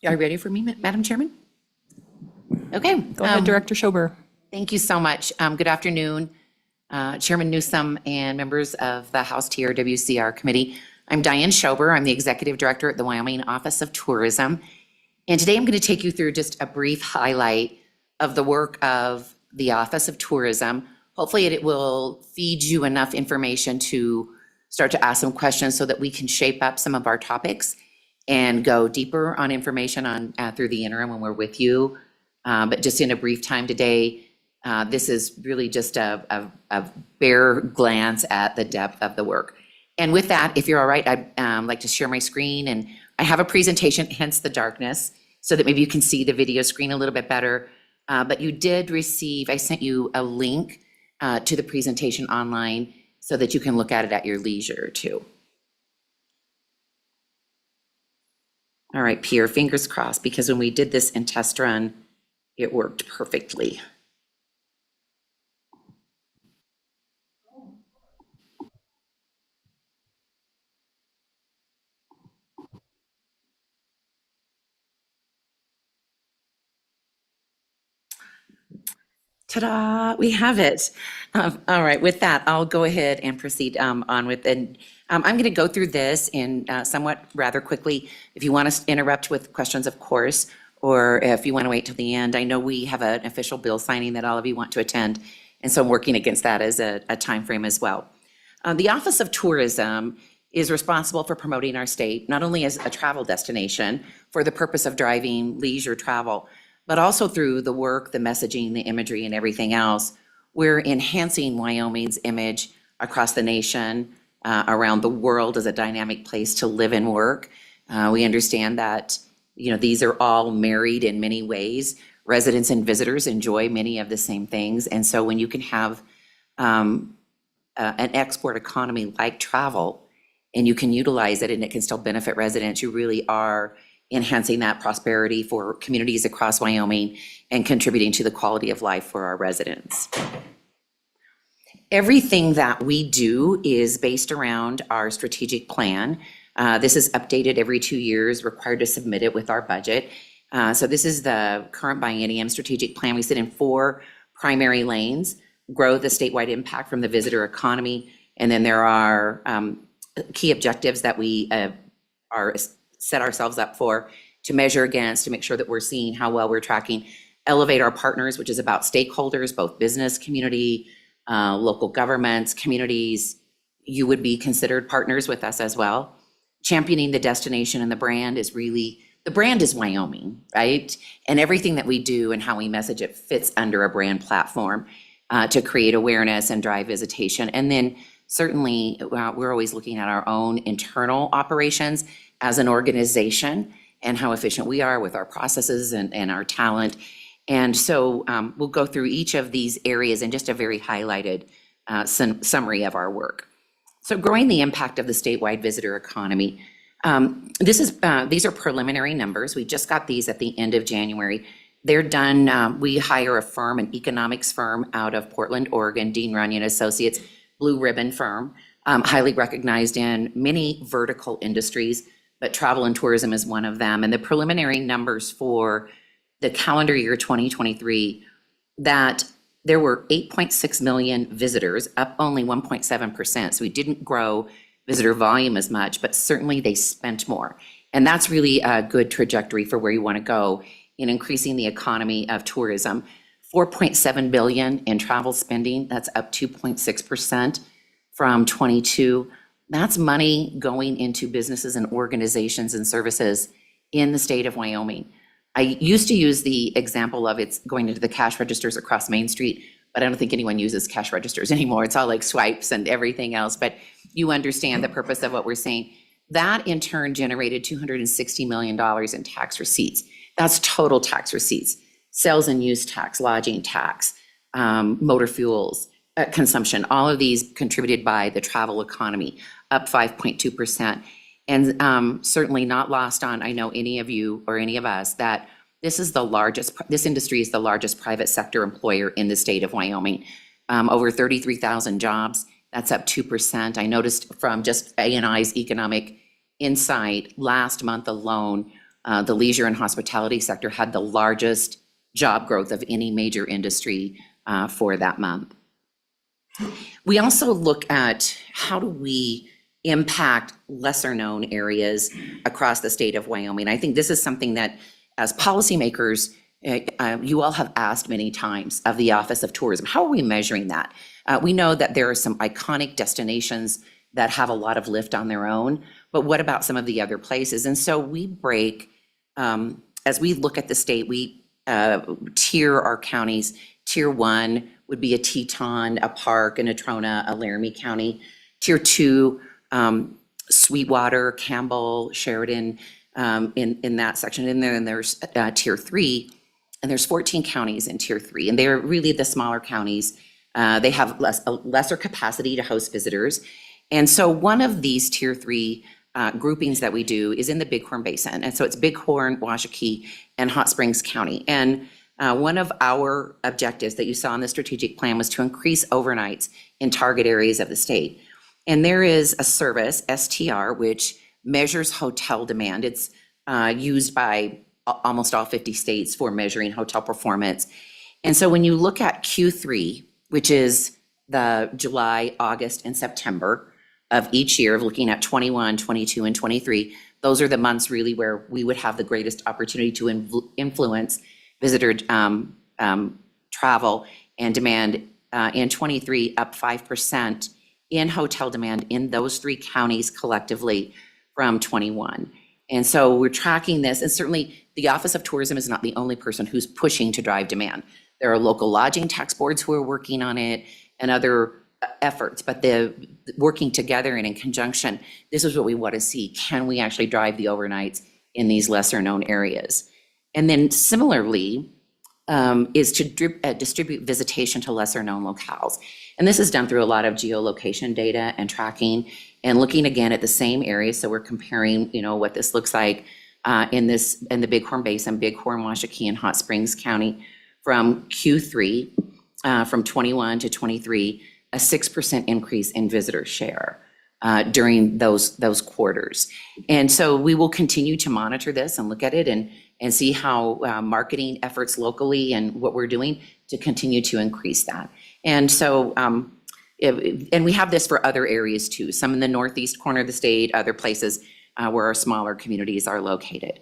Are you ready for me, Madam Chairman? Okay. Go ahead, Director Schober. Thank you so much. Good afternoon, Chairman Newsom and members of the House TRWCR Committee. I'm Diane Schober. I'm the Executive Director at the Wyoming Office of Tourism. And today I'm going to take you through just a brief highlight of the work of the Office of Tourism. Hopefully it will feed you enough information to start to ask some questions so that we can shape up some of our topics and go deeper on information on through the interim when we're with you. But just in a brief time today, this is really just a bare glance at the depth of the work. And with that, if you're all right, I'd like to share my screen, and I have a presentation, hence the darkness, so that maybe you can see the video screen a little bit better. But you did receive, I sent you a link to the presentation online so that you can look at it at your leisure too. All right, Pierre, fingers crossed, because when we did this in test run, it worked perfectly. Ta-da, we have it. All right, with that, I'll go ahead and proceed on with, and I'm going to go through this in somewhat rather quickly. If you want to interrupt with questions, of course, or if you want to wait till the end. I know we have an official bill signing that all of you want to attend, and so I'm working against that as a time frame as well. The Office of Tourism is responsible for promoting our state, not only as a travel destination for the purpose of driving leisure travel, but also through the work, the messaging, the imagery, and everything else. We're enhancing Wyoming's image across the nation, around the world as a dynamic place to live and work. We understand that, these are all married in many ways. Residents and visitors enjoy many of the same things. And so when you can have an export economy like travel, and you can utilize it and it can still benefit residents, you really are enhancing that prosperity for communities across Wyoming and contributing to the quality of life for our residents. Everything that we do is based around our strategic plan. This is updated every 2 years, required to submit it with our budget. So this is the current biennium strategic plan. We sit in 4 primary lanes: grow the statewide impact from the visitor economy. And then there are key objectives that we are set ourselves up for to measure against, to make sure that we're seeing how well we're tracking. Elevate our partners, which is about stakeholders, both business community, local governments, communities. You would be considered partners with us as well. Championing the destination and the brand is Wyoming, right? And everything that we do and how we message it fits under a brand platform to create awareness and drive visitation. And then certainly we're always looking at our own internal operations as an organization and how efficient we are with our processes and our talent. And so we'll go through each of these areas in just a very highlighted summary of our work. So growing the impact of the statewide visitor economy. These are preliminary numbers. We just got these at the end of January. They're done, we hire a firm, an economics firm out of Portland, Oregon, Dean Runyon Associates, blue ribbon firm, highly recognized in many vertical industries, but travel and tourism is one of them. And the preliminary numbers for the calendar year 2023, that there were 8.6 million visitors, up only 1.7%. So we didn't grow visitor volume as much, but certainly they spent more. And that's really a good trajectory for where you want to go in increasing the economy of tourism. 4.7 billion in travel spending, that's up 2.6% from 22. That's money going into businesses and organizations and services in the state of Wyoming. I used to use the example of it's going into the cash registers across Main Street, but I don't think anyone uses cash registers anymore. It's all like swipes and everything else, but you understand the purpose of what we're saying. That in turn generated $260 million in tax receipts. That's total tax receipts: sales and use tax, lodging tax, motor fuels, consumption. All of these contributed by the travel economy, up 5.2%. And certainly not lost on, I know any of you or any of us, that this industry is the largest private sector employer in the state of Wyoming. Over 33,000 jobs, that's up 2%. I noticed from just ANI's Economic Insight last month alone, The leisure and hospitality sector had the largest job growth of any major industry for that month. We also look at how do we impact lesser known areas across the state of Wyoming. I think this is something that as policymakers, you all have asked many times of the Office of Tourism. How are we measuring that? We know that there are some iconic destinations that have a lot of lift on their own, but what about some of the other places? And so we break, as we look at the state, we tier our counties. Tier 1 would be a Teton, a Park, a Natrona, a Laramie County. Tier 2, Sweetwater, Campbell, Sheridan, in that section. And then there's Tier 3, and there's 14 counties in Tier 3, and they're really the smaller counties. They have a lesser capacity to host visitors. And so one of these Tier 3 groupings that we do is in the Bighorn Basin. And so it's Bighorn, Washakie, and Hot Springs County. And one of our objectives that you saw in the strategic plan was to increase overnights in target areas of the state. And there is a service, STR, which measures hotel demand. It's used by almost all 50 states for measuring hotel performance. And so when you look at Q3, which is the July, August, and September of each year, of looking at 21, 22, and 23, those are the months really where we would have the greatest opportunity to influence visitor travel and demand. In 23, up 5% in hotel demand in those 3 counties collectively from 21. And so we're tracking this, and certainly the Office of Tourism is not the only person who's pushing to drive demand. There are local lodging tax boards who are working on it and other efforts, but the working together and in conjunction, this is what we want to see. Can we actually drive the overnights in these lesser known areas? And then similarly, is to distribute visitation to lesser known locales. And this is done through a lot of geolocation data and tracking and looking again at the same areas. So we're comparing, what this looks like in the Bighorn Basin, Bighorn, Washakie, and Hot Springs County from Q3, from 21 to 23, a 6% increase in visitor share during those quarters. And so we will continue to monitor this and look at it and see how marketing efforts locally and what we're doing to continue to increase that. And so, and we have this for other areas too, some in the northeast corner of the state, other places where our smaller communities are located.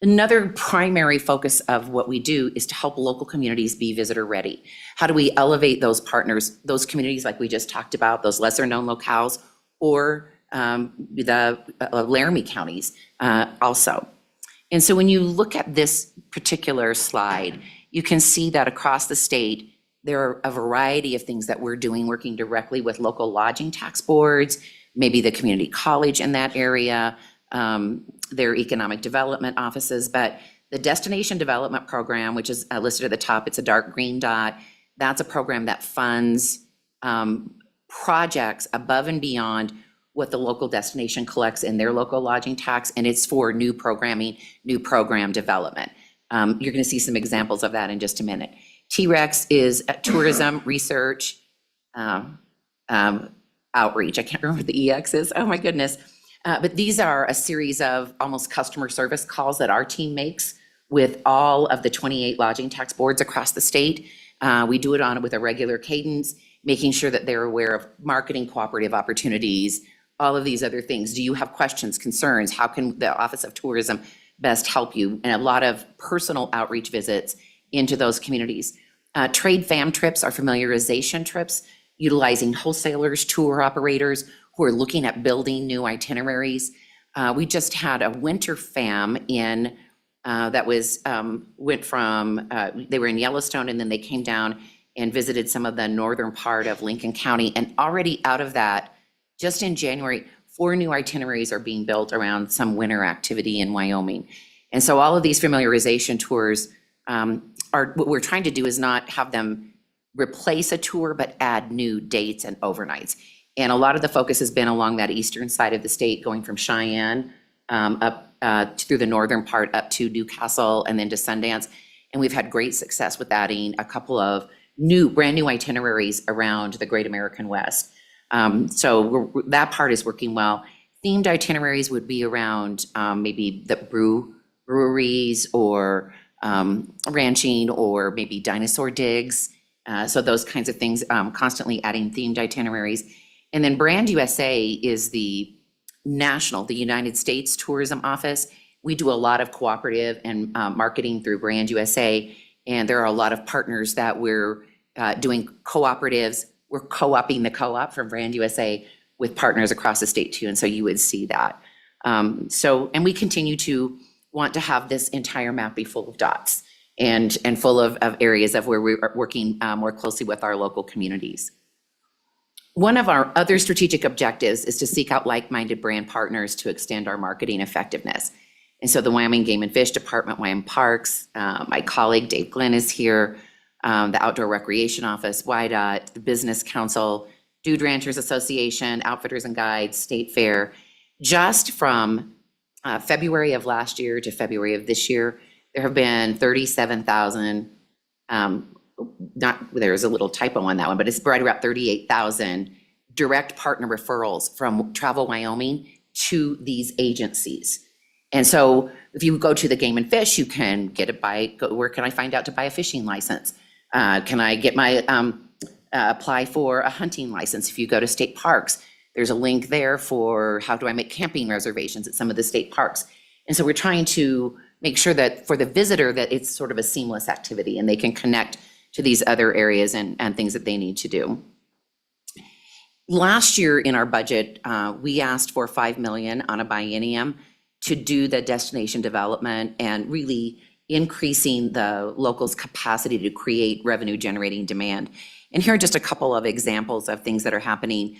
Another primary focus of what we do is to help local communities be visitor ready. How do we elevate those partners, those communities like we just talked about, those lesser known locales, or the Laramie counties also. And so when you look at this particular slide, you can see that across the state, there are a variety of things that we're doing, working directly with local lodging tax boards, maybe the community college in that area, their economic development offices, but the Destination Development Program, which is listed at the top, it's a dark green dot, that's a program that funds projects above and beyond what the local destination collects in their local lodging tax, and it's for new programming, new program development. You're gonna see some examples of that in just a minute. TREX is tourism, research, outreach. I can't remember what the EX is, oh my goodness. But these are a series of almost customer service calls that our team makes with all of the 28 lodging tax boards across the state. We do it with a regular cadence, making sure that they're aware of marketing cooperative opportunities, all of these other things. Do you have questions, concerns? How can the Office of Tourism best help you? And a lot of personal outreach visits into those communities. Trade fam trips are familiarization trips, utilizing wholesalers, tour operators who are looking at building new itineraries. We just had a winter fam in that was went from they were in Yellowstone, and then they came down and visited some of the northern part of Lincoln County. And already out of that, just in January, 4 new itineraries are being built around some winter activity in Wyoming. And so all of these familiarization tours are, what we're trying to do is not have them replace a tour, but add new dates and overnights. And a lot of the focus has been along that eastern side of the state, going from Cheyenne up through the northern part up to Newcastle and then to Sundance. And we've had great success with adding a couple of brand new itineraries around the Great American West. So that part is working well. Themed itineraries would be around maybe the brew breweries or ranching or maybe dinosaur digs. So those kinds of things, constantly adding themed itineraries. And then Brand USA is the United States Tourism Office. We do a lot of cooperative and marketing through Brand USA. And there are a lot of partners that we're doing cooperatives. We're co-oping the co-op from Brand USA with partners across the state too. And so you would see that. And we continue to want to have this entire map be full of dots and full of areas of where we are working more closely with our local communities. One of our other strategic objectives is to seek out like-minded brand partners to extend our marketing effectiveness. And so the Wyoming Game and Fish Department, Wyoming Parks, my colleague Dave Glenn is here, the Outdoor Recreation Office, WYDOT, the Business Council, Dude Ranchers Association, Outfitters and Guides, State Fair. Just from February of last year to February of this year, there have been 37,000, there's a little typo on that one, but it's right about 38,000 direct partner referrals from Travel Wyoming to these agencies. And so if you go to the Game and Fish, you can get where can I find out to buy a fishing license? Can I get apply for a hunting license? If you go to state parks, there's a link there for how do I make camping reservations at some of the state parks. And so we're trying to make sure that for the visitor that it's sort of a seamless activity and they can connect to these other areas and things that they need to do. Last year in our budget, we asked for $5 million on a biennium to do the destination development and really increasing the locals' capacity to create revenue generating demand. And here are just a couple of examples of things that are happening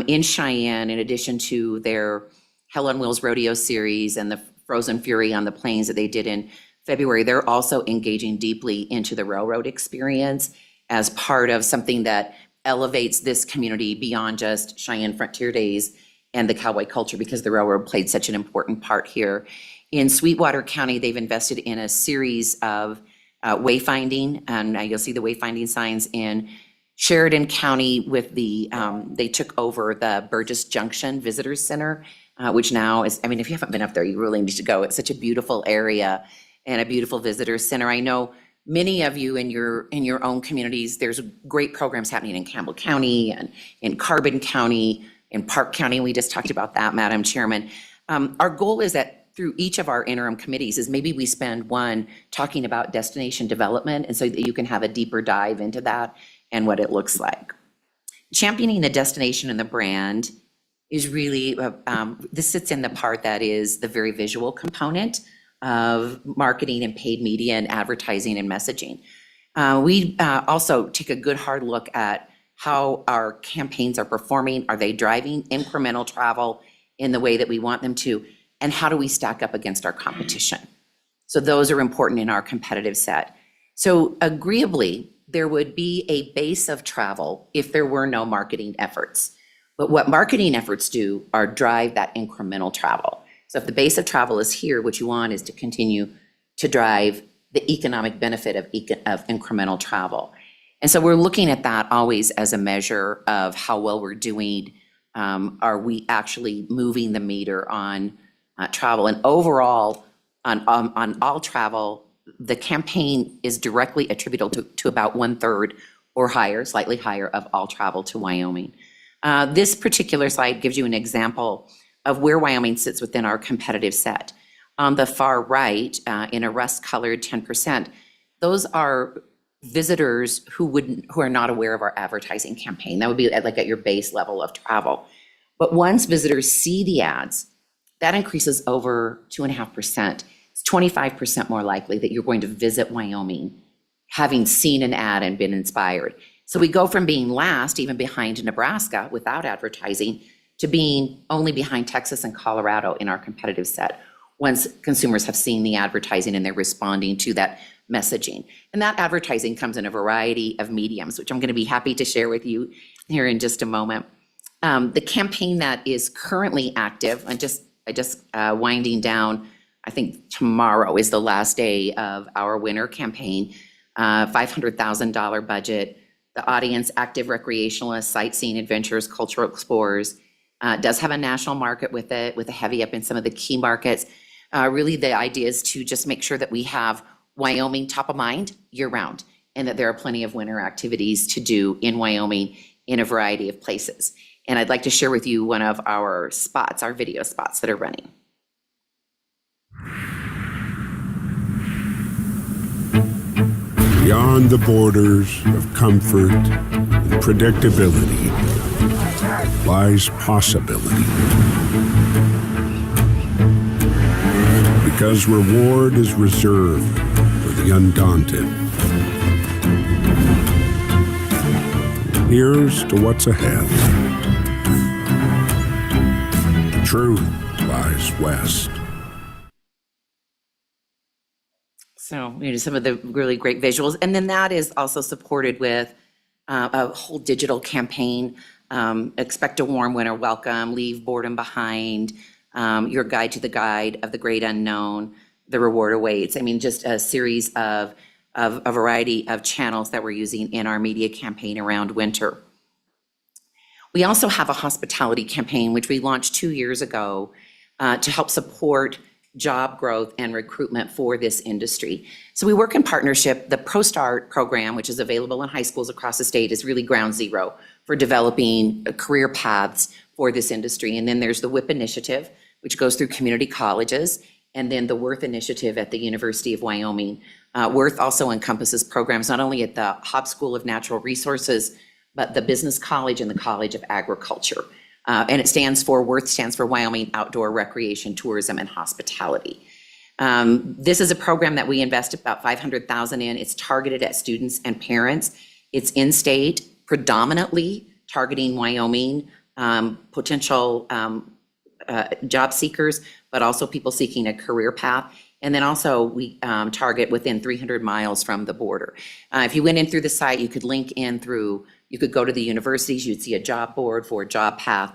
in Cheyenne, in addition to their Hell on Wheels Rodeo series and the Frozen Fury on the Plains that they did in February. They're also engaging deeply into the railroad experience as part of something that elevates this community beyond just Cheyenne Frontier Days and the cowboy culture, because the railroad played such an important part here. In Sweetwater County, they've invested in a series of wayfinding, and you'll see the wayfinding signs in Sheridan County with they took over the Burgess Junction Visitors Center, which now is, if you haven't been up there, you really need to go. It's such a beautiful area and a beautiful visitor center. I know many of you in your own communities, there's great programs happening in Campbell County and in Carbon County, in Park County. We just talked about that, Madam Chairman. Our goal is that through each of our interim committees is maybe we spend one talking about destination development, and so that you can have a deeper dive into that and what it looks like. Championing the destination and the brand is really, this sits in the part that is the very visual component of marketing and paid media and advertising and messaging. We also take a good hard look at how our campaigns are performing. Are they driving incremental travel in the way that we want them to? And how do we stack up against our competition? So those are important in our competitive set. So agreeably, there would be a base of travel if there were no marketing efforts. But what marketing efforts do are drive that incremental travel. So if the base of travel is here, what you want is to continue to drive the economic benefit of incremental travel. And so we're looking at that always as a measure of how well we're doing. Are we actually moving the meter on travel? And overall, on all travel, the campaign is directly attributable to about 1/3 or higher, slightly higher, of all travel to Wyoming. This particular slide gives you an example of where Wyoming sits within our competitive set. On the far right, in a rust-colored 10%, those are visitors who are not aware of our advertising campaign. That would be like at your base level of travel. But once visitors see the ads, that increases over 2.5%. It's 25% more likely that you're going to visit Wyoming having seen an ad and been inspired. So we go from being last, even behind Nebraska without advertising, to being only behind Texas and Colorado in our competitive set once consumers have seen the advertising and they're responding to that messaging. And that advertising comes in a variety of mediums, which I'm going to be happy to share with you here in just a moment. The campaign that is currently active, I just winding down, I think tomorrow is the last day of our winter campaign, $500,000 budget. The audience, active recreationalists, sightseeing adventurers, cultural explorers, does have a national market with it, with a heavy up in some of the key markets. Really, the idea is to just make sure that we have Wyoming top of mind year-round, and that there are plenty of winter activities to do in Wyoming in a variety of places. And I'd like to share with you one of our spots, our video spots that are running. Beyond the borders of comfort and predictability lies possibility. Because reward is reserved for the undaunted. Here's to what's ahead. Truth lies west. So, some of the really great visuals. And then that is also supported with a whole digital campaign. Expect a warm winter welcome, leave boredom behind, your guide to the guide of the great unknown, the reward awaits. Just a series of a variety of channels that we're using in our media campaign around winter. We also have a hospitality campaign, which we launched 2 years ago to help support job growth and recruitment for this industry. So we work in partnership. The ProStart program, which is available in high schools across the state, is really ground zero for developing career paths for this industry. And then there's the WIP initiative, which goes through community colleges, and then the Worth initiative at the University of Wyoming. Worth also encompasses programs not only at the Hobbs School of Natural Resources, but the Business College and the College of Agriculture. And Worth stands for Wyoming Outdoor Recreation, Tourism, and Hospitality. This is a program that we invest about $500,000 in. It's targeted at students and parents. It's in-state, predominantly targeting Wyoming, potential job seekers, but also people seeking a career path. And then also we target within 300 miles from the border. If you went in through the site, you could link in through, you could go to the universities, you'd see a job board for a job path.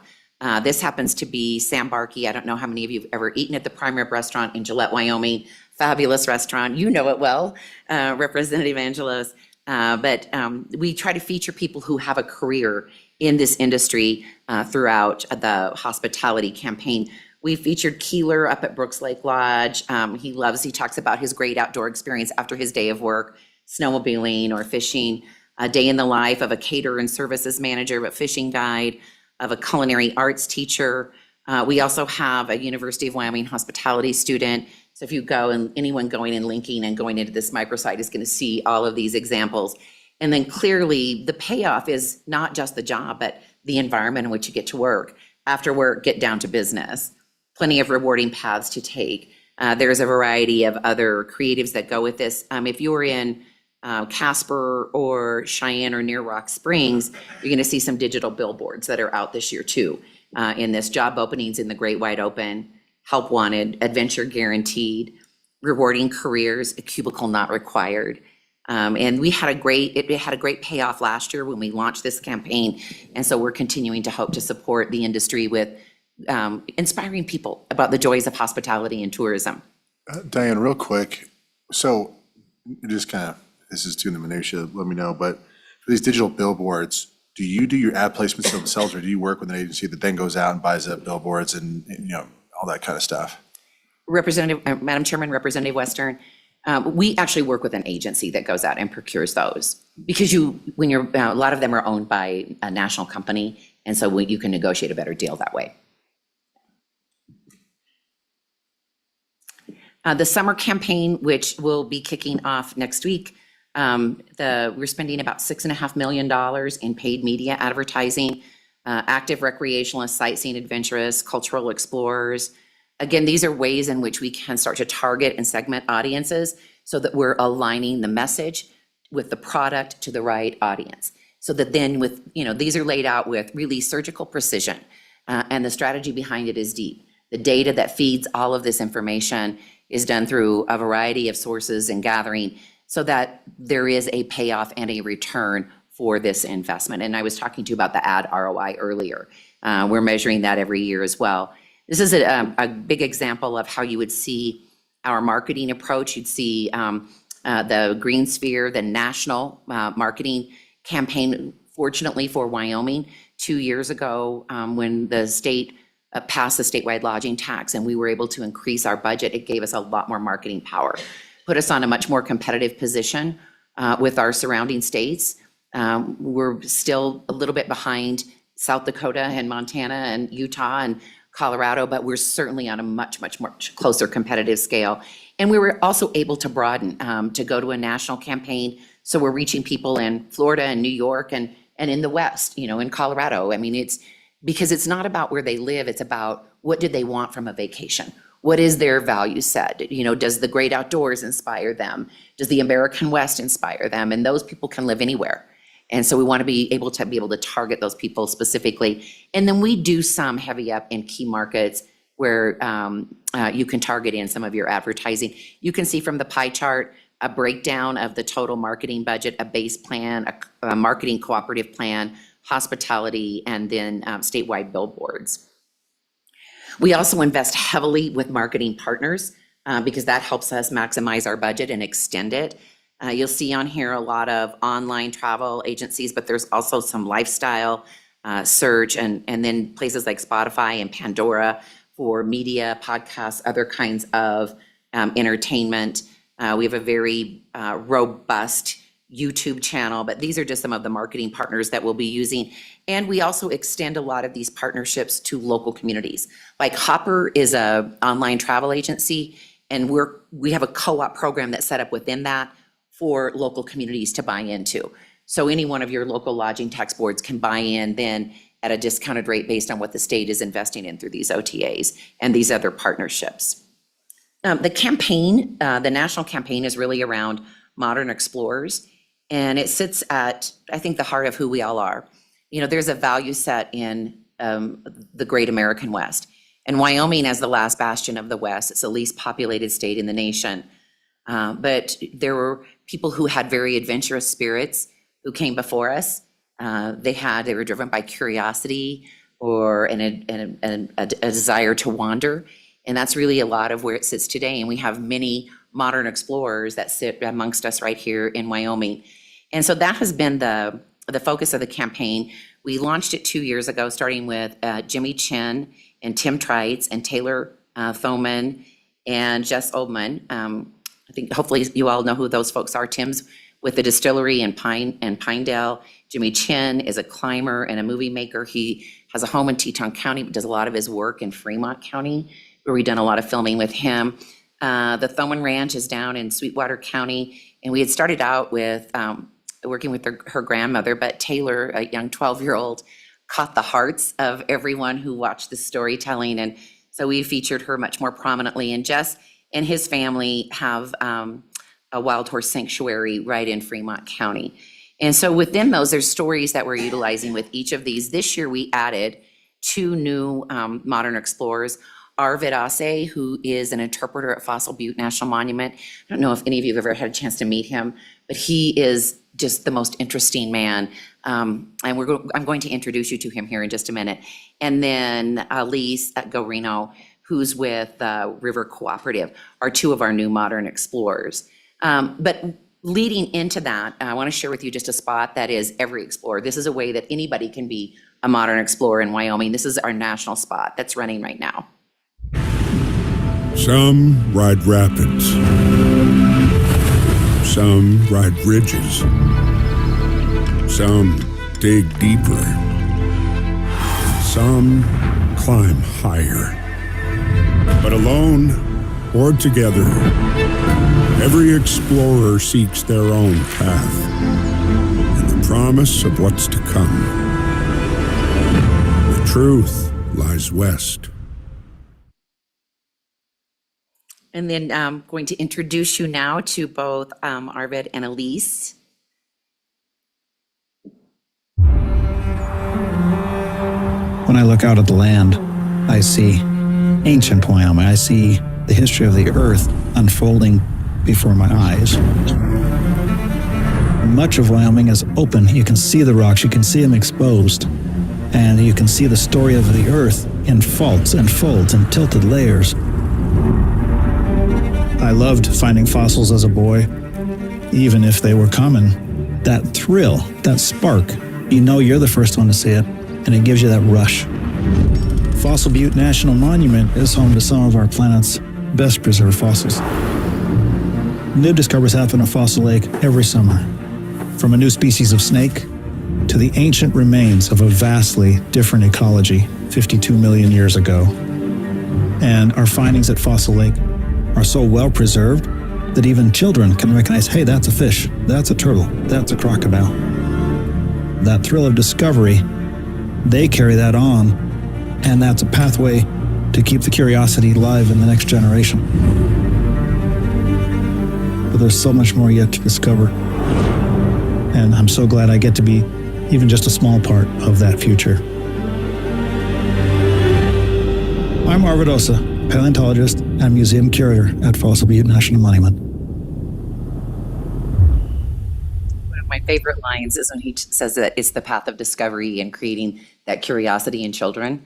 This happens to be Sam Barkey. I don't know how many of you have ever eaten at the Prime Rib Restaurant in Gillette, Wyoming. Fabulous restaurant. You know it well, Representative Angelos. But we try to feature people who have a career in this industry throughout the hospitality campaign. We featured Keeler up at Brooks Lake Lodge. He talks about his great outdoor experience after his day of work, snowmobiling or fishing, a day in the life of a caterer and services manager, a fishing guide, of a culinary arts teacher. We also have a University of Wyoming hospitality student. So if you go, and anyone going and linking and going into this microsite is going to see all of these examples. And then clearly the payoff is not just the job, but the environment in which you get to work. After work, get down to business. Plenty of rewarding paths to take. There's a variety of other creatives that go with this. If you're in Casper or Cheyenne or near Rock Springs, you're going to see some digital billboards that are out this year too. In this, job openings in the Great Wide Open, help wanted, adventure guaranteed, rewarding careers, a cubicle not required. And it had a great payoff last year when we launched this campaign. And so we're continuing to hope to support the industry with inspiring people about the joys of hospitality and tourism. Diane, real quick, so just kind of, this is too in the minutia, let me know, but for these digital billboards, do you do your ad placements themselves, or do you work with an agency that then goes out and buys up billboards and all that kind of stuff? Madam Chairman, Representative Western, we actually work with an agency that goes out and procures those, because a lot of them are owned by a national company, and so you can negotiate a better deal that way. The summer campaign, which will be kicking off next week, we're spending about $6.5 million in paid media advertising, active recreationalists, sightseeing adventurists, cultural explorers. Again, these are ways in which we can start to target and segment audiences so that we're aligning the message with the product to the right audience. So that then these are laid out with really surgical precision, and the strategy behind it is deep. The data that feeds all of this information is done through a variety of sources and gathering so that there is a payoff and a return for this investment. And I was talking to you about the ad ROI earlier. We're measuring that every year as well. This is a big example of how you would see our marketing approach. You'd see the Green Sphere, the national marketing campaign, fortunately for Wyoming, 2 years ago when the state passed the statewide lodging tax and we were able to increase our budget, it gave us a lot more marketing power, put us on a much more competitive position with our surrounding states. We're still a little bit behind South Dakota and Montana and Utah and Colorado, but we're certainly on a much closer competitive scale. And we were also able to broaden, to go to a national campaign. So we're reaching people in Florida and New York and in the West, in Colorado. I mean, it's because it's not about where they live, it's about what did they want from a vacation? What is their value set? Does the great outdoors inspire them? Does the American West inspire them? And those people can live anywhere. And so we want to be able to target those people specifically. And then we do some heavy up in key markets where you can target in some of your advertising. You can see from the pie chart a breakdown of the total marketing budget, a base plan, a marketing cooperative plan, hospitality, and then statewide billboards. We also invest heavily with marketing partners because that helps us maximize our budget and extend it. You'll see on here a lot of online travel agencies, but there's also some lifestyle, search, and then places like Spotify and Pandora for media, podcasts, other kinds of entertainment. We have a very robust YouTube channel, but these are just some of the marketing partners that we'll be using. And we also extend a lot of these partnerships to local communities. Like Hopper is an online travel agency, and we have a co-op program that's set up within that for local communities to buy into. So any one of your local lodging tax boards can buy in then at a discounted rate based on what the state is investing in through these OTAs and these other partnerships. The campaign, the national campaign is really around modern explorers, and it sits at, I think, the heart of who we all are. There's a value set in the great American West. And Wyoming, as the last bastion of the West, it's the least populated state in the nation. But there were people who had very adventurous spirits who came before us. They were driven by curiosity or a desire to wander. And that's really a lot of where it sits today. And we have many modern explorers that sit amongst us right here in Wyoming. And so that has been the focus of the campaign. We launched it 2 years ago, starting with Jimmy Chin and Tim Trites and Taylor Thoman and Jess Oldman. I think hopefully you all know who those folks are. Tim's with the distillery in Pinedale. Jimmy Chin is a climber and a movie maker. He has a home in Teton County, but does a lot of his work in Fremont County, where we've done a lot of filming with him. The Thoman Ranch is down in Sweetwater County, and we had started out with working with her grandmother, but Taylor, a young 12-year-old, caught the hearts of everyone who watched the storytelling, and so we featured her much more prominently. And Jess and his family have a wild horse sanctuary right in Fremont County. And so within those, there's stories that we're utilizing with each of these. This year, we added 2 new modern explorers. Arvid Ase, who is an interpreter at Fossil Butte National Monument. I don't know if any of you have ever had a chance to meet him, but he is just the most interesting man. And I'm going to introduce you to him here in just a minute. And then Elise at Gorino, who's with River Cooperative, are 2 of our new modern explorers. But leading into that, I want to share with you just a spot that is every explorer. This is a way that anybody can be a modern explorer in Wyoming. This is our national spot that's running right now. Some ride rapids. Some ride ridges. Some dig deeper. Some climb higher. But alone or together, every explorer seeks their own path and the promise of what's to come. The truth lies west. And then I'm going to introduce you now to both Arvid and Elise. When I look out at the land, I see ancient Wyoming. I see the history of the earth unfolding before my eyes. Much of Wyoming is open. You can see the rocks, you can see them exposed, and you can see the story of the earth in faults and folds and tilted layers. I loved finding fossils as a boy, even if they were common. That thrill, that spark, you know you're the first one to see it, and it gives you that rush. Fossil Butte National Monument is home to some of our planet's best preserved fossils. New discoveries happen at Fossil Lake every summer, from a new species of snake to the ancient remains of a vastly different ecology 52 million years ago. And our findings at Fossil Lake are so well preserved that even children can recognize, hey, that's a fish, that's a turtle, that's a crocodile. That thrill of discovery, they carry that on, and that's a pathway to keep the curiosity alive in the next generation. But there's so much more yet to discover, and I'm so glad I get to be even just a small part of that future. I'm Marv Adosa, paleontologist and museum curator at Fossil Butte National Monument. One of my favorite lines is when he says that it's the path of discovery and creating that curiosity in children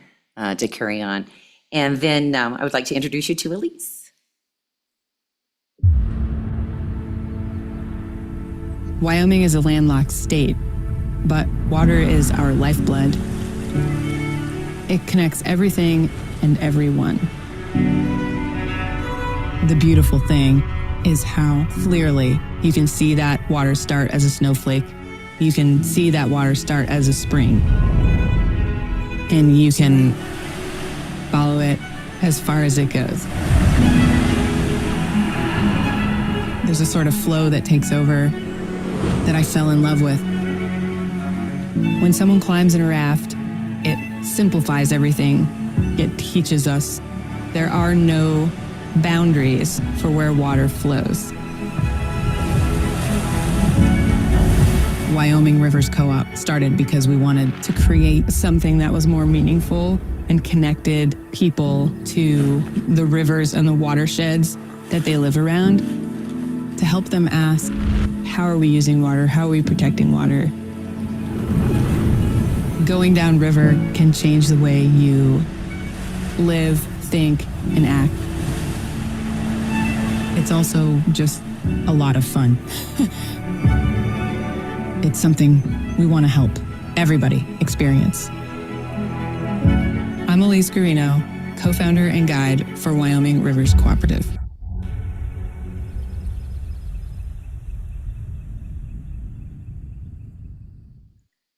to carry on. And then I would like to introduce you to Elise. Wyoming is a landlocked state, but water is our lifeblood. It connects everything and everyone. The beautiful thing is how clearly you can see that water start as a snowflake. You can see that water start as a spring. And you can follow it as far as it goes. There's a sort of flow that takes over that I fell in love with. When someone climbs in a raft, it simplifies everything. It teaches us there are no boundaries for where water flows. Wyoming Rivers Co-op started because we wanted to create something that was more meaningful and connected people to the rivers and the watersheds that they live around, to help them ask, how are we using water? How are we protecting water? Going downriver can change the way you live, think, and act. It's also just a lot of fun. It's something we want to help everybody experience. I'm Elise Guarino, co-founder and guide for Wyoming Rivers Cooperative.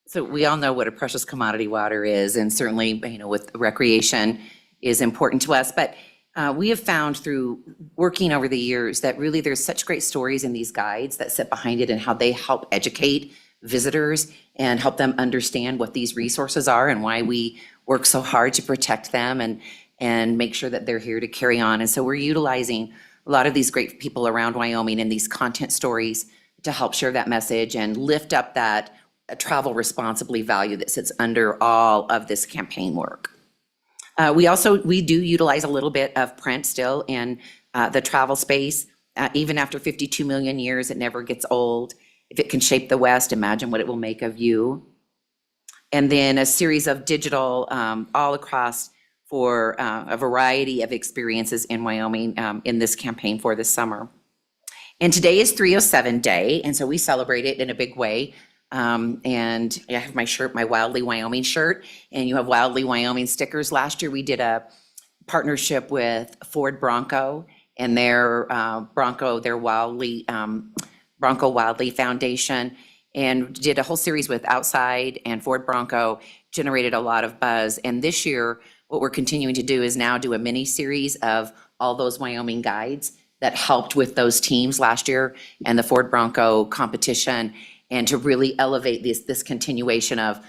So we all know what a precious commodity water is, and certainly, with recreation is important to us. But we have found through working over the years that really there's such great stories in these guides that sit behind it and how they help educate visitors and help them understand what these resources are and why we work so hard to protect them and make sure that they're here to carry on. And so we're utilizing a lot of these great people around Wyoming and these content stories to help share that message and lift up that travel responsibly value that sits under all of this campaign work. We do utilize a little bit of print still in the travel space. Even after 52 million years, it never gets old. If it can shape the West, imagine what it will make of you. And then a series of digital all across for a variety of experiences in Wyoming in this campaign for this summer. And today is 307 Day, and so we celebrate it in a big way. And I have my shirt, my Wildly Wyoming shirt, and you have Wildly Wyoming stickers. Last year we did a partnership with Ford Bronco and their Bronco Wildly Foundation, and did a whole series with Outside and Ford Bronco, generated a lot of buzz. And this year, what we're continuing to do is now do a mini series of all those Wyoming guides that helped with those teams last year and the Ford Bronco competition, and to really elevate this continuation of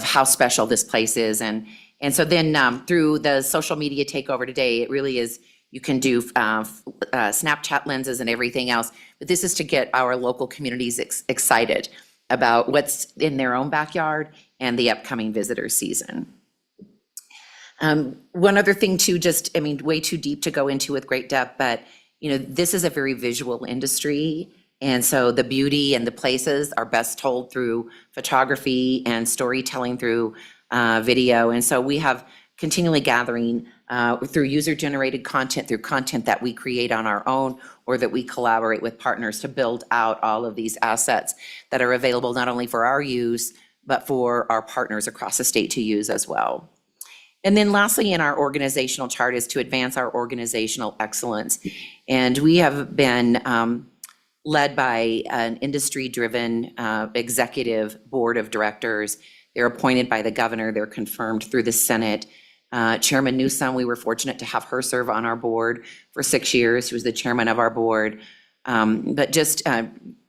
how special this place is. And so then through the social media takeover today, it really is, you can do Snapchat lenses and everything else, but this is to get our local communities excited about what's in their own backyard and the upcoming visitor season. One other thing too, way too deep to go into with great depth, but this is a very visual industry. And so the beauty and the places are best told through photography and storytelling through video. And so we have continually gathering through user-generated content, through content that we create on our own or that we collaborate with partners to build out all of these assets that are available not only for our use, but for our partners across the state to use as well. And then lastly, in our organizational chart is to advance our organizational excellence. And we have been led by an industry-driven executive board of directors. They're appointed by the governor. They're confirmed through the Senate. Chairman Newsom, we were fortunate to have her serve on our board for 6 years. She was the chairman of our board. But just,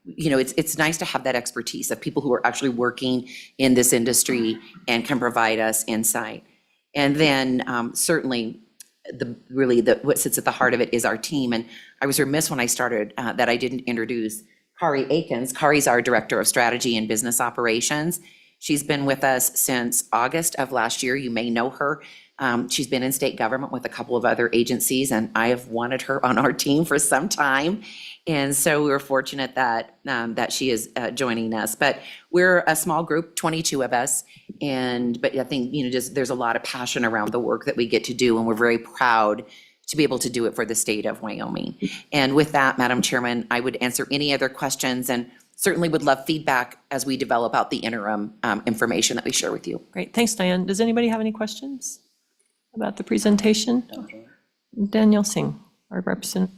it's nice to have that expertise of people who are actually working in this industry and can provide us insight. And then certainly what sits at the heart of it is our team. And I was remiss when I started that I didn't introduce Kari Akins. Kari's our Director of Strategy and Business Operations. She's been with us since August of last year. You may know her. She's been in state government with a couple of other agencies, and I have wanted her on our team for some time. And so we were fortunate that she is joining us. But we're a small group, 22 of us, but I think there's a lot of passion around the work that we get to do, and we're very proud to be able to do it for the state of Wyoming. And with that, Madam Chairman, I would answer any other questions, and certainly would love feedback as we develop out the interim information that we share with you. Great, thanks, Diane. Does anybody have any questions about the presentation? Daniel Singh, our representative.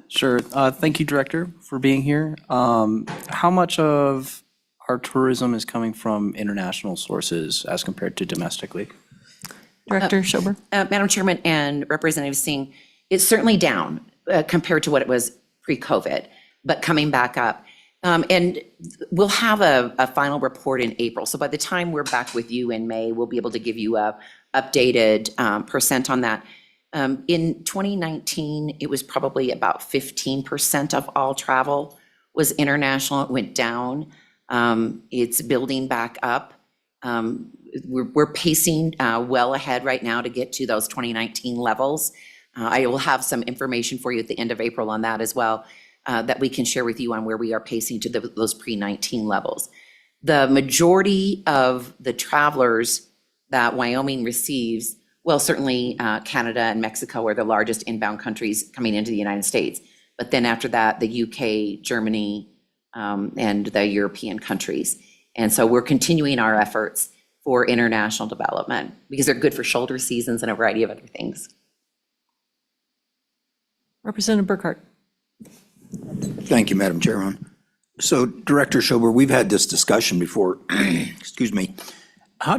Sure. Thank you, Director, for being here. How much of our tourism is coming from international sources as compared to domestically? Director Schober. Madam Chairman and Representative Singh, it's certainly down compared to what it was pre-COVID, but coming back up. And we'll have a final report in April. So by the time we're back with you in May, we'll be able to give you a updated percent on that. In 2019, it was probably about 15% of all travel was international. It went down. It's building back up. We're pacing well ahead right now to get to those 2019 levels. I will have some information for you at the end of April on that as well, that we can share with you on where we are pacing to those pre-19 levels. The majority of the travelers that Wyoming receives, well, certainly Canada and Mexico are the largest inbound countries coming into the United States. But then after that, the UK, Germany, and the European countries. And so we're continuing our efforts for international development because they're good for shoulder seasons and a variety of other things. Representative Burkhart. Thank you, Madam Chairman. So, Director Schober, we've had this discussion before. Excuse me. How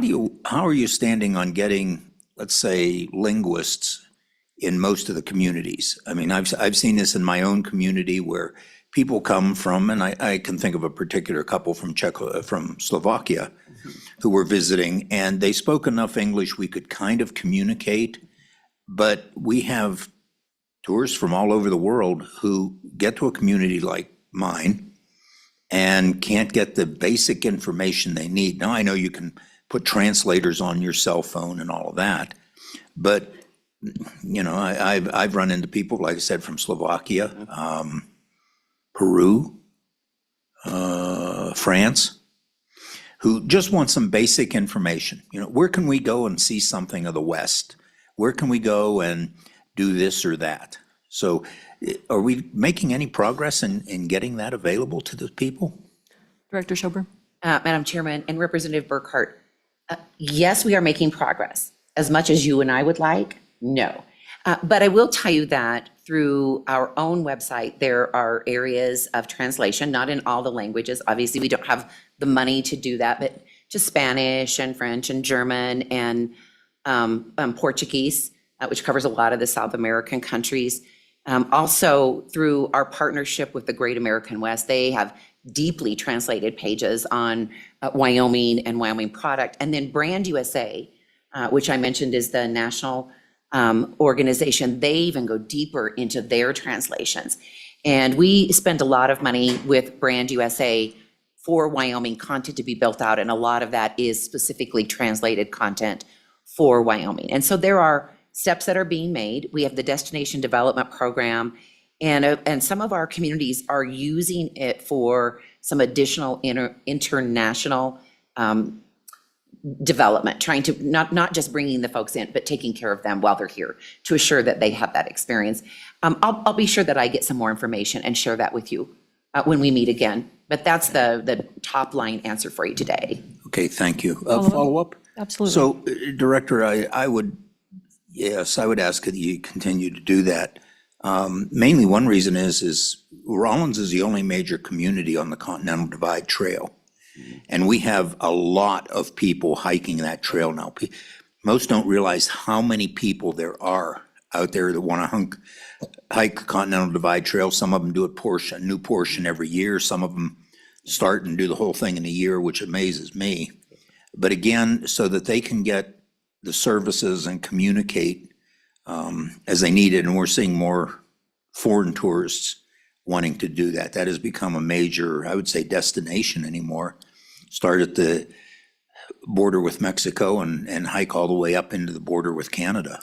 are you standing on getting, let's say, linguists in most of the communities? I mean, I've seen this in my own community where people come from, and I can think of a particular couple from Slovakia who were visiting, and they spoke enough English we could kind of communicate, but we have tourists from all over the world who get to a community like mine and can't get the basic information they need. Now, I know you can put translators on your cell phone and all of that, but I've run into people, like I said, from Slovakia, Peru, France, who just want some basic information. Where can we go and see something of the West? Where can we go and do this or that? So are we making any progress in getting that available to the people? Director Schober. Madam Chairman and Representative Burkhart, yes, we are making progress. As much as you and I would like, no. But I will tell you that through our own website, there are areas of translation, not in all the languages. Obviously, we don't have the money to do that, but to Spanish and French and German and Portuguese, which covers a lot of the South American countries. Also, through our partnership with the Great American West, they have deeply translated pages on Wyoming and Wyoming product. And then Brand USA, which I mentioned is the national organization, they even go deeper into their translations. And we spend a lot of money with Brand USA for Wyoming content to be built out, and a lot of that is specifically translated content for Wyoming. And so there are steps that are being made. We have the Destination Development Program, and some of our communities are using it for some additional international development, trying to not just bringing the folks in, but taking care of them while they're here to assure that they have that experience. I'll be sure that I get some more information and share that with you when we meet again. But that's the top line answer for you today. Okay, thank you. Follow-up? Follow-up? Absolutely. So, Director, I would ask that you continue to do that. Mainly one reason is Rollins is the only major community on the Continental Divide Trail. And we have a lot of people hiking that trail now. Most don't realize how many people there are out there that want to hike the Continental Divide Trail. Some of them do a new portion every year. Some of them start and do the whole thing in a year, which amazes me. But again, so that they can get the services and communicate as they need it. And we're seeing more foreign tourists wanting to do that. That has become a major, I would say, destination anymore. Start at the border with Mexico and hike all the way up into the border with Canada.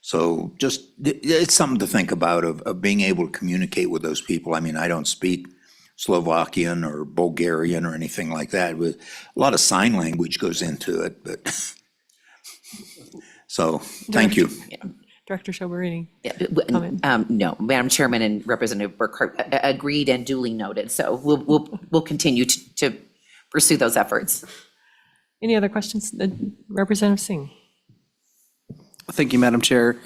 So just, it's something to think about of being able to communicate with those people. I mean, I don't speak Slovakian or Bulgarian or anything like that. A lot of sign language goes into it, but, so, thank you. Director Schober, Yeah, comment? No, Madam Chairman and Representative Burkhart agreed and duly noted. So we'll continue to pursue those efforts. Any other questions? Representative Singh? Thank you, Madam Chair.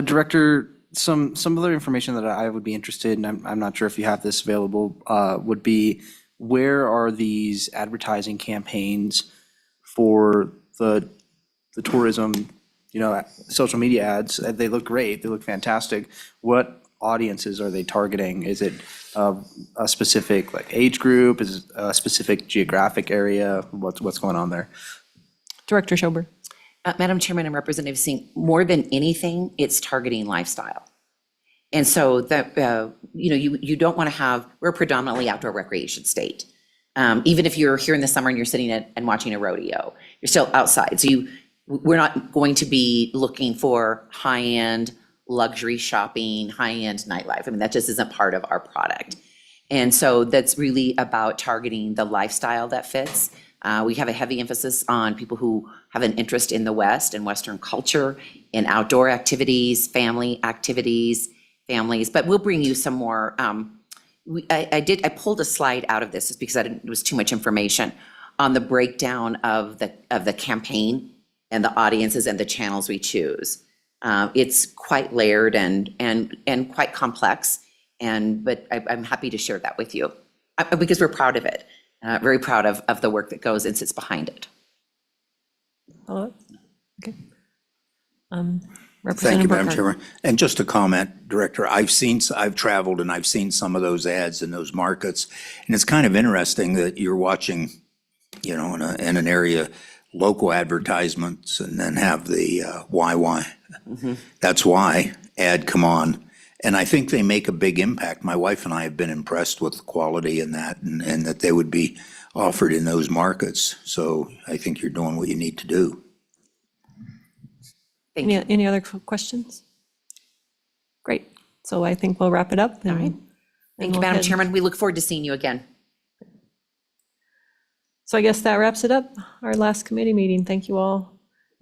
Director, some other information that I would be interested in, I'm not sure if you have this available, would be where are these advertising campaigns for the tourism, social media ads? They look great, they look fantastic. What audiences are they targeting? Is it a specific age group? Is it a specific geographic area? What's going on there? Director Schober? Madam Chairman and Representative Singh, more than anything, it's targeting lifestyle. And so that, you don't want to have, we're a predominantly outdoor recreation state. Even if you're here in the summer and you're sitting and watching a rodeo, you're still outside. So we're not going to be looking for high-end luxury shopping, high-end nightlife. I mean, that just isn't part of our product. And so that's really about targeting the lifestyle that fits. We have a heavy emphasis on people who have an interest in the West and Western culture, in outdoor activities, family activities, families. But we'll bring you some more. I pulled a slide out of this just because it was too much information on the breakdown of the campaign and the audiences and the channels we choose. It's quite layered and quite complex. But I'm happy to share that with you because we're proud of it. Very proud of the work that goes and sits behind it. Hello? Okay. Thank you, Representative Madam Burkhart? Chairman. And just a comment, Director, I've traveled and I've seen some of those ads in those markets. And it's kind of interesting that you're watching, in an area, local advertisements and then have the why. That's why ad come on. And I think they make a big impact. My wife and I have been impressed with the quality in that and that they would be offered in those markets. So I think you're doing what you need to do. Thank you. Any other questions? Great. So I think we'll wrap it up. All right. Thank you, Madam Chairman. We look forward to seeing you again. So I guess that wraps it up, our last committee meeting. Thank you all.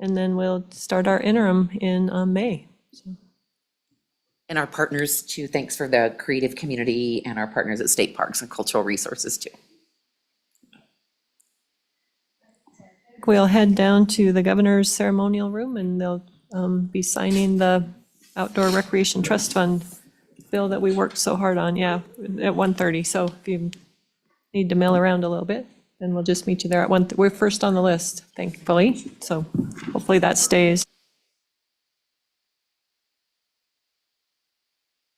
And then we'll start our interim in May. And our partners too, thanks for the creative community and our partners at State Parks and Cultural Resources too. We'll head down to the governor's ceremonial room and they'll be signing the Outdoor Recreation Trust Fund bill that we worked so hard on, at 1:30. So if you need to mail around a little bit, then we'll just meet you there at 1:00. We're first on the list, thankfully. So hopefully that stays.